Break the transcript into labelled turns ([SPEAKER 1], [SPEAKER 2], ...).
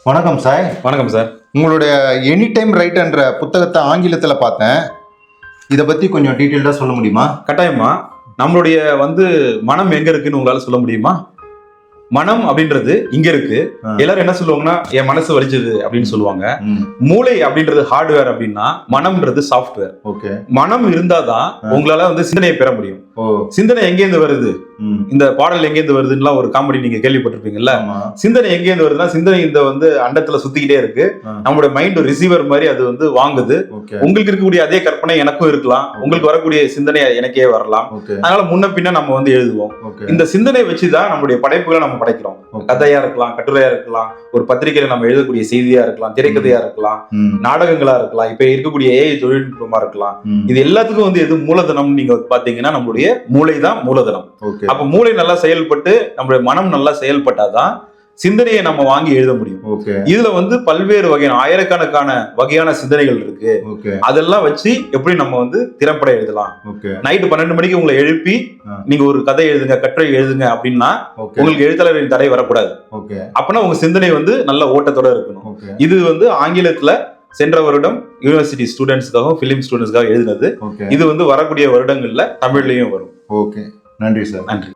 [SPEAKER 1] வணக்கம் சார்.
[SPEAKER 2] வணக்கம் சார்.
[SPEAKER 1] உங்களுடைய எனி டைம் ரைட்ன்ற புத்தகத்தை ஆங்கிலத்தில் பார்த்தேன். இதை பற்றி கொஞ்சம் டீட்டெயில்டாக சொல்ல முடியுமா?
[SPEAKER 2] கட்டாயமா. நம்மளுடைய மனம் எங்க இருக்குன்னு உங்களால சொல்ல முடியுமா? மனம் அப்படின்றது இங்க இருக்கு. எல்லாரும் என்ன சொல்லுவாங்கன்னா, என் மனசு வலிச்சது அப்படின்னு சொல்லுவாங்க. மூளை அப்படின்றது ஹார்ட்வேர் அப்படின்னா, மனம்ன்றது சாஃப்ட்வேர்.
[SPEAKER 1] ஓகே.
[SPEAKER 2] மனம் இருந்தாதான் உங்களால சிந்தனையை பெற முடியும். சிந்தனை எங்கேருந்து வருது, இந்த பாடல் எங்கேருந்து வருதுன்னா ஒரு காமெடி நீங்க கேள்விப்பட்டிருப்பீங்கல்ல. சிந்தனை எங்கேருந்து வருதுன்னா, சிந்தனை இந்த அண்டத்துல சுத்திக்கிட்டே இருக்கு. நம்மளுடைய மைண்ட் ரிசீவர் மாதிரி அது வாங்குது. உங்களுக்கு இருக்கக்கூடிய அதே கற்பனை எனக்கும் இருக்கலாம், உங்களுக்கு வரக்கூடிய சிந்தனை எனக்கே வரலாம். அதனால முன்ன பின்ன நம்ம எழுதுவோம். இந்த சிந்தனை வச்சுதான் நம்மளுடைய படைப்புகளை நம்ம படைக்கிறோம். கதையா இருக்கலாம், கட்டுரையா இருக்கலாம், ஒரு பத்திரிகையில நம்ம எழுதக்கூடிய செய்தியா இருக்கலாம், திரைக்கதையா இருக்கலாம், நாடகங்களா இருக்கலாம், இப்ப இருக்கக்கூடிய ஏஐ தொழில்நுட்பமா இருக்கலாம். இது எல்லாத்துக்கும் எது மூலதனம் நீங்க பாத்தீங்கன்னா நம்மளுடைய மூளைதான் மூலதனம். அப்ப மூளை நல்லா செயல்பட்டு நம்மளுடைய மனம் நல்லா செயல்பட்டாதான் சிந்தனையை நம்ம வாங்கி எழுத முடியும். இதுல பல்வேறு வகையான ஆயிரக்கணக்கான வகையான சிந்தனைகள் இருக்கு. அதெல்லாம் வச்சு எப்படி நம்ம திறம்பட எழுதலாம். நைட்டு 12 மணிக்கு உங்களை எழுப்பி நீங்க ஒரு கதை எழுதுங்க, கட்டுரை எழுதுங்க அப்படின்னா உங்களுக்கு எழுத்தாளரின் தடை வரக்கூடாது. அப்பனா உங்க சிந்தனை நல்ல ஓட்டத்தோட இருக்கணும். இது ஆங்கிலத்துல சென்ற வருடம் யூனிவர்சிட்டி ஸ்டூடெண்ட்ஸ்க்காகவும் பிலிம் ஸ்டூடெண்ட்ஸ்க்காக எழுதினது. இது வரக்கூடிய வருடங்கள்ல தமிழ்லயும் வரும்.
[SPEAKER 1] ஓகே, நன்றி சார்.
[SPEAKER 2] நன்றி.